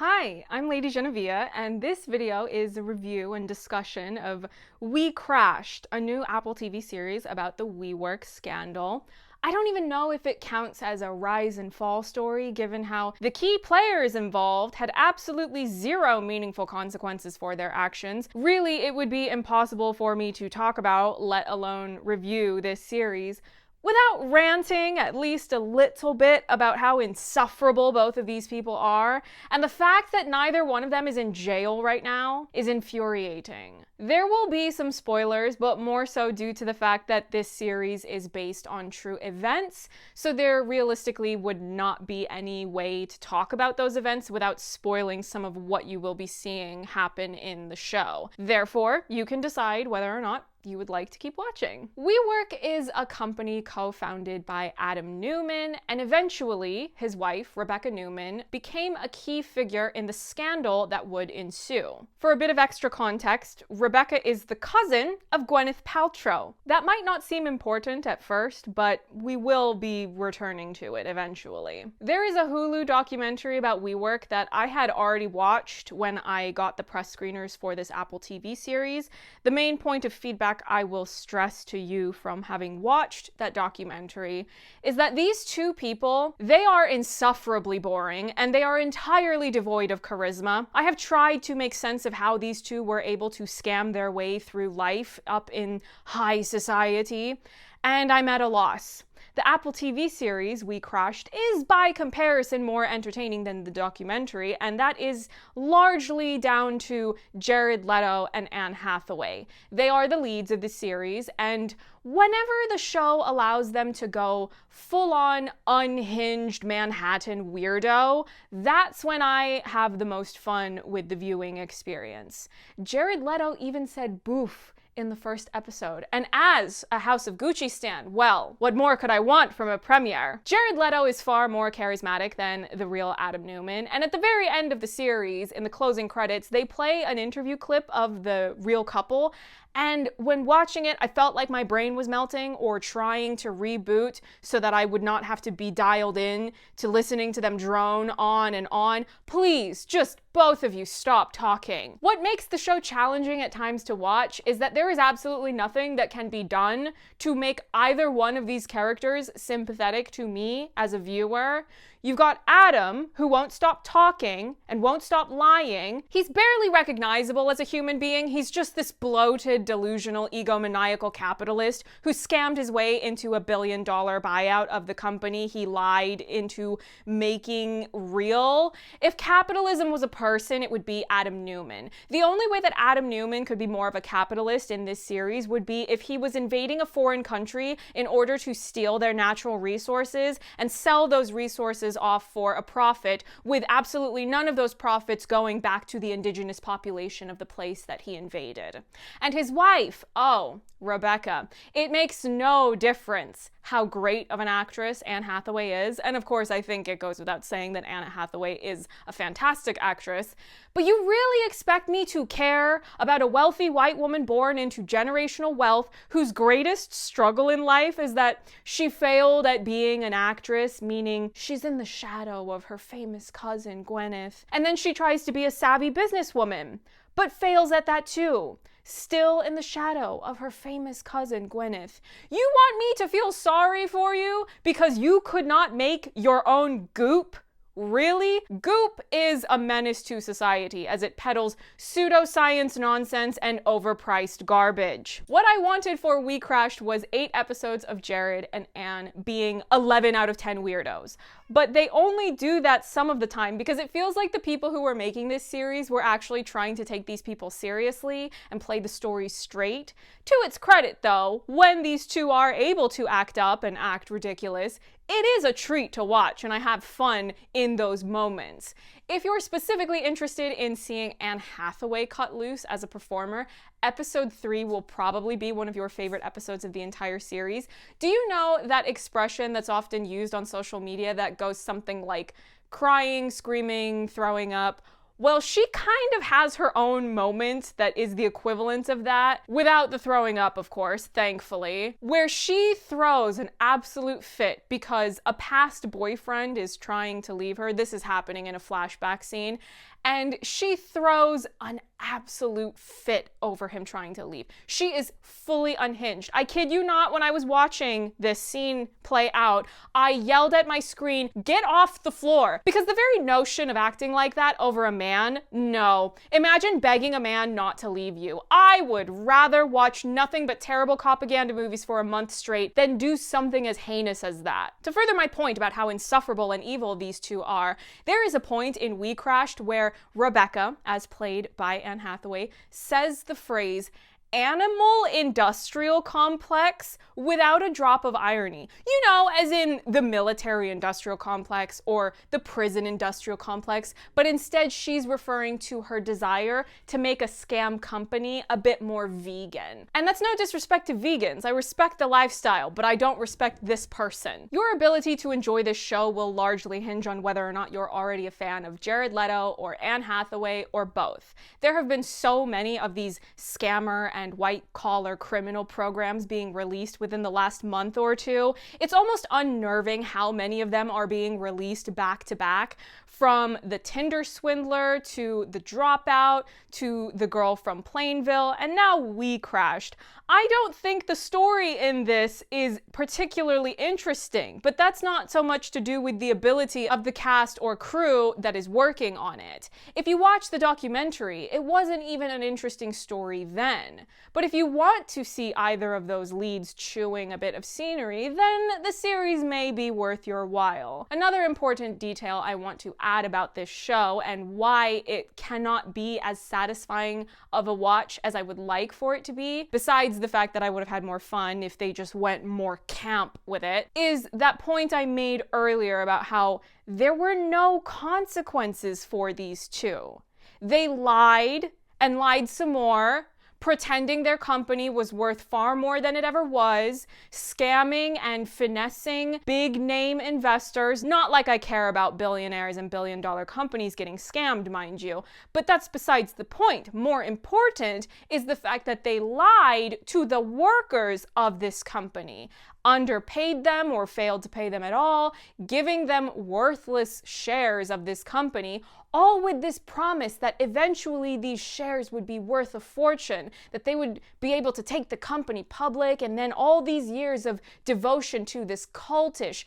Hi, I'm Lady Genevieve, and this video is a review and discussion of We Crashed, a new Apple TV series about the WeWork scandal. I don't even know if it counts as a rise and fall story, given how the key players involved had absolutely zero meaningful consequences for their actions. Really, it would be impossible for me to talk about, let alone review, this series without ranting at least a little bit about how insufferable both of these people are, and the fact that neither one of them is in jail right now is infuriating. There will be some spoilers, but more so due to the fact that this series is based on true events, so there realistically would not be any way to talk about those events without spoiling some of what you will be seeing happen in the show. Therefore, you can decide whether or not you would like to keep watching. WeWork is a company co-founded by Adam Neumann, and eventually his wife, Rebecca Neumann, became a key figure in the scandal that would ensue. For a bit of extra context, Rebecca is the cousin of Gwyneth Paltrow. That might not seem important at first, but we will be returning to it eventually. There is a Hulu documentary about WeWork that I had already watched when I got the press screeners for this Apple TV series. The main point of feedback I will stress to you from having watched that documentary is that these two people, they are insufferably boring and they are entirely devoid of charisma. I have tried to make sense of how these two were able to scam their way through life up in high society, and I'm at a loss. The Apple TV series, We Crashed, is by comparison more entertaining than the documentary, and that is largely down to Jared Leto and Anne Hathaway. They are the leads of the series, and whenever the show allows them to go full-on unhinged Manhattan weirdo, that's when I have the most fun with the viewing experience. Jared Leto even said boof in the first episode. And as a House of Gucci stan, well, what more could I want from a premiere? Jared Leto is far more charismatic than the real Adam Neumann, and at the very end of the series, in the closing credits, they play an interview clip of the real couple, and when watching it, I felt like my brain was melting or trying to reboot so that I would not have to be dialed in to listening to them drone on and on. Please, just both of you stop talking. What makes the show challenging at times to watch is that there is absolutely nothing that can be done to make either one of these characters sympathetic to me as a viewer. You've got Adam, who won't stop talking and won't stop lying. He's barely recognizable as a human being. He's just this bloated, delusional, egomaniacal capitalist who scammed his way into a $1 billion buyout of the company he lied into making real. If capitalism was a person, it would be Adam Neumann. The only way that Adam Neumann could be more of a capitalist in this series would be if he was invading a foreign country in order to steal their natural resources and sell those resources off for a profit, with absolutely none of those profits going back to the indigenous population of the place that he invaded. And his wife, oh, Rebecca. It makes no difference how great of an actress Anne Hathaway is, and of course I think it goes without saying that Anne Hathaway is a fantastic actress, but you really expect me to care about a wealthy white woman born into generational wealth whose greatest struggle in life is that she failed at being an actress, meaning she's in the shadow of her famous cousin Gwyneth, and then she tries to be a savvy businesswoman, but fails at that too. Still in the shadow of her famous cousin Gwyneth. You want me to feel sorry for you because you could not make your own Goop? Really? Goop is a menace to society as it peddles pseudoscience nonsense and overpriced garbage. What I wanted for We Crashed was 8 episodes of Jared and Anne being 11 out of 10 weirdos. But they only do that some of the time because it feels like the people who were making this series were actually trying to take these people seriously and play the story straight. To its credit though, when these two are able to act up and act ridiculous, it is a treat to watch, and I have fun in those moments. If you're specifically interested in seeing Anne Hathaway cut loose as a performer, episode 3 will probably be one of your favorite episodes of the entire series. Do you know that expression that's often used on social media that goes something like crying, screaming, throwing up? Well, she kind of has her own moment that is the equivalent of that, without the throwing up, of course, thankfully, where she throws an absolute fit because a past boyfriend is trying to leave her. This is happening in a flashback scene. and she throws an absolute fit over him trying to leave. She is fully unhinged. I kid you not, when I was watching this scene play out, I yelled at my screen, "Get off the floor!" Because the very notion of acting like that over a man, no. Imagine begging a man not to leave you. I would rather watch nothing but terrible propaganda movies for a month straight than do something as heinous as that. To further my point about how insufferable and evil these two are, there is a point in We Crashed where Rebecca, as played by Anne Hathaway, says the phrase "animal industrial complex" without a drop of irony. You know, as in the military industrial complex or the prison industrial complex, but instead she's referring to her desire to make a scam company a bit more vegan. And that's no disrespect to vegans. I respect the lifestyle, but I don't respect this person. Your ability to enjoy this show will largely hinge on whether or not you're already a fan of Jared Leto or Anne Hathaway or both. There have been so many of these scammer and white-collar criminal programs being released within the last month or two. It's almost unnerving how many of them are being released back to back, from the Tinder swindler to the Dropout to the girl from Plainville, and now We Crashed. I don't think the story in this is particularly interesting, but that's not so much to do with the ability of the cast or crew that is working on it. If you watch the documentary, it wasn't even an interesting story then. But if you want to see either of those leads chewing a bit of scenery, then the series may be worth your while. Another important detail I want to add about this show and why it cannot be as satisfying of a watch as I would like for it to be, besides the fact that I would have had more fun if they just went more camp with it, is that point I made earlier about how there were no consequences for these two. They lied and lied some more, pretending their company was worth far more than it ever was, scamming and finessing big name investors. Not like I care about billionaires and billion-dollar companies getting scammed, mind you, but that's besides the point. More important is the fact that they lied to the workers of this company, underpaid them or failed to pay them at all, giving them worthless shares of this company, all with this promise that eventually these shares would be worth a fortune, that they would be able to take the company public, and then all these years of devotion to this cultish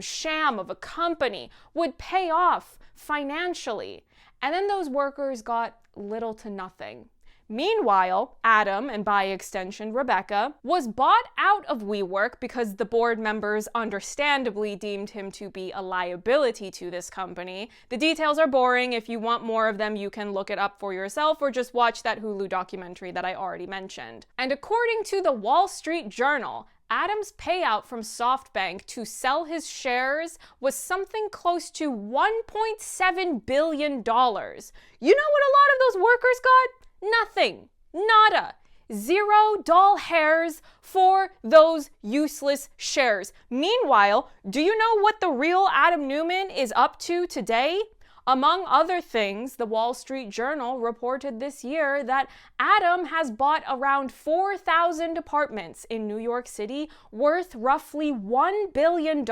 sham of a company would pay off financially. And then those workers got little to nothing. Meanwhile, Adam, and by extension Rebecca, was bought out of WeWork because the board members understandably deemed him to be a liability to this company. The details are boring. If you want more of them, you can look it up for yourself or just watch that Hulu documentary that I already mentioned. And according to the Wall Street Journal, Adam's payout from SoftBank to sell his shares was something close to $1.7 billion. You know what a lot of those workers got? Nothing. Nada. Zero doll hairs for those useless shares. Meanwhile, do you know what the real Adam Neumann is up to today? Among other things, the Wall Street Journal reported this year that Adam has bought around 4,000 apartments in New York City worth roughly $1 billion.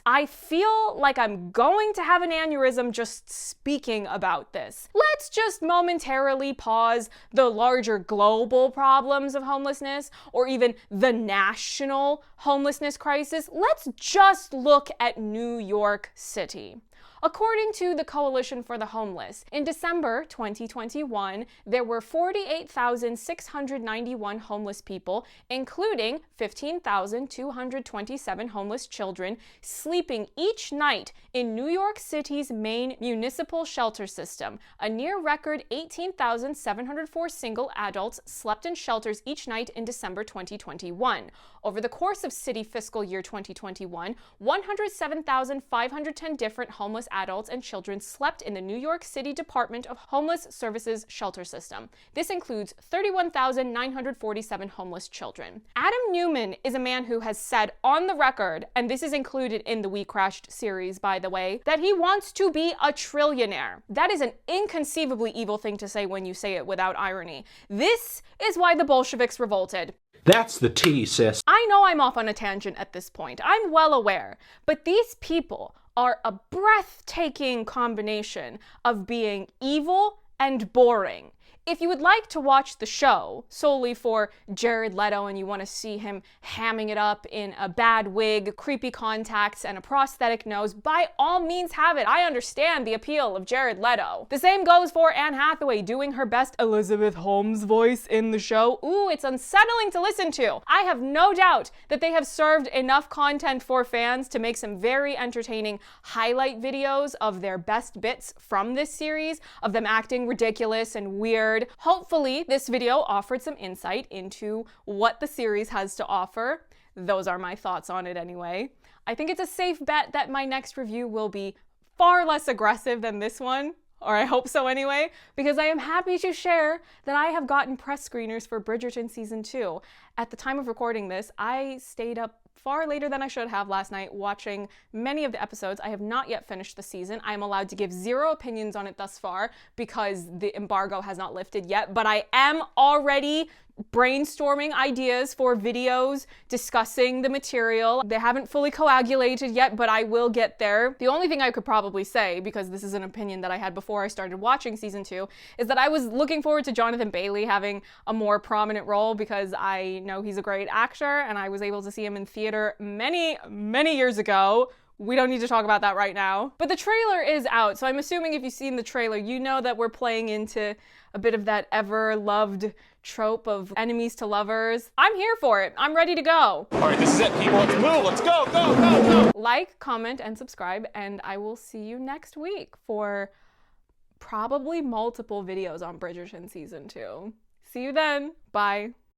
I feel like I'm going to have an aneurysm just speaking about this. Let's just momentarily pause the larger global problems of homelessness or even the national homelessness crisis. Let's just look at New York City. According to the Coalition for the Homeless, in December 2021, there were 48,691 homeless people, including 15,227 homeless children, sleeping each night in New York City's main municipal shelter system. A near-record 18,704 single adults slept in shelters each night in December 2021. Over the course of city fiscal year 2021, 107,510 different homeless adults and children slept in the New York City Department of Homeless Services shelter system. This includes 31,947 homeless children. Adam Neumann is a man who has said on the record, and this is included in the We Crashed series, by the way, that he wants to be a trillionaire. That is an inconceivably evil thing to say when you say it without irony. This is why the Bolsheviks revolted. That's the tea, sis. I know I'm off on a tangent at this point. I'm well aware. But these people are a breathtaking combination of being evil and boring. If you would like to watch the show solely for Jared Leto and you want to see him hamming it up in a bad wig, creepy contacts, and a prosthetic nose, by all means have it. I understand the appeal of Jared Leto. The same goes for Anne Hathaway doing her best Elizabeth Holmes voice in the show. Ooh, it's unsettling to listen to. I have no doubt that they have served enough content for fans to make some very entertaining highlight videos of their best bits from this series, of them acting ridiculous and weird. Hopefully, this video offered some insight into what the series has to offer. Those are my thoughts on it anyway. I think it's a safe bet that my next review will be far less aggressive than this one, or I hope so anyway, because I am happy to share that I have gotten press screeners for Bridgerton Season 2. At the time of recording this, I stayed up far later than I should have last night watching many of the episodes. I have not yet finished the season. I am allowed to give zero opinions on it thus far because the embargo has not lifted yet, but I am already brainstorming ideas for videos discussing the material. They haven't fully coagulated yet, but I will get there. The only thing I could probably say, because this is an opinion that I had before I started watching season 2, is that I was looking forward to Jonathan Bailey having a more prominent role because I know he's a great actor and I was able to see him in theater many, many years ago. We don't need to talk about that right now. But the trailer is out, so I'm assuming if you've seen the trailer, you know that we're playing into a bit of that ever-loved trope of enemies to lovers. I'm here for it. I'm ready to go. All right, this is it, people. Let's move. Let's go, go, go, go. Like, comment, and subscribe, and I will see you next week for probably multiple videos on Bridgerton Season 2. See you then. Bye.